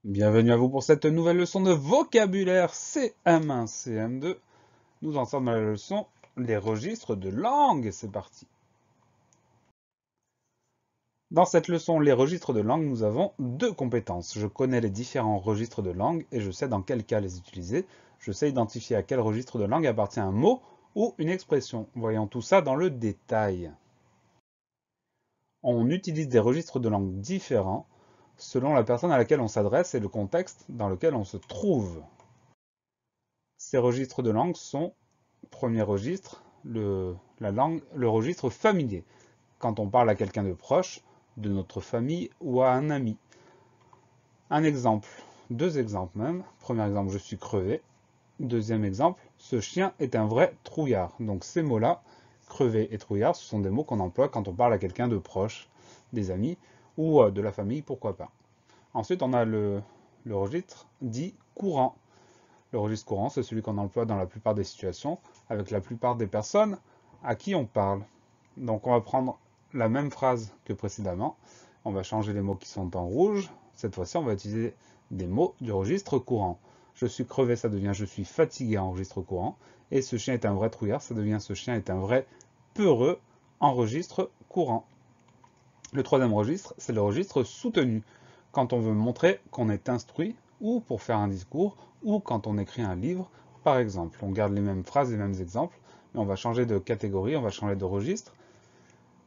Bienvenue à vous pour cette nouvelle leçon de vocabulaire CM1, CM2. Nous en sommes à la leçon les registres de langue. C'est parti. Dans cette leçon, les registres de langue, nous avons deux compétences. Je connais les différents registres de langue et je sais dans quel cas les utiliser. Je sais identifier à quel registre de langue appartient un mot ou une expression. Voyons tout ça dans le détail. On utilise des registres de langue différents selon la personne à laquelle on s'adresse et le contexte dans lequel on se trouve. Ces registres de langue sont, premier registre, le registre familier. Quand on parle à quelqu'un de proche, de notre famille ou à un ami. Un exemple, deux exemples même. Premier exemple, je suis crevé. Deuxième exemple, ce chien est un vrai trouillard. Donc ces mots-là, crevé et trouillard, ce sont des mots qu'on emploie quand on parle à quelqu'un de proche, des amis ou de la famille, pourquoi pas. Ensuite, on a le registre dit courant. Le registre courant, c'est celui qu'on emploie dans la plupart des situations, avec la plupart des personnes à qui on parle. Donc on va prendre la même phrase que précédemment, on va changer les mots qui sont en rouge. Cette fois-ci, on va utiliser des mots du registre courant. Je suis crevé, ça devient je suis fatigué en registre courant. Et ce chien est un vrai trouillard, ça devient ce chien est un vrai peureux en registre courant. Le troisième registre, c'est le registre soutenu. Quand on veut montrer qu'on est instruit, ou pour faire un discours, ou quand on écrit un livre, par exemple. On garde les mêmes phrases, les mêmes exemples, mais on va changer de catégorie, on va changer de registre.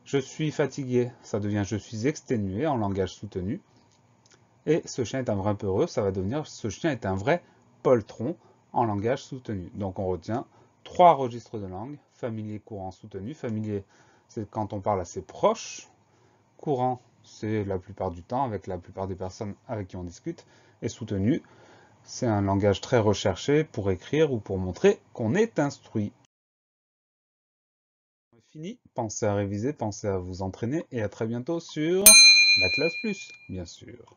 Je suis fatigué, ça devient je suis exténué en langage soutenu. Et ce chien est un vrai peureux, ça va devenir ce chien est un vrai poltron en langage soutenu. Donc on retient trois registres de langue, familier, courant, soutenu. Familier, c'est quand on parle à ses proches. Courant, c'est la plupart du temps avec la plupart des personnes avec qui on discute. Et soutenu, c'est un langage très recherché pour écrire ou pour montrer qu'on est instruit. Fini, pensez à réviser, pensez à vous entraîner et à très bientôt sur la classe plus, bien sûr.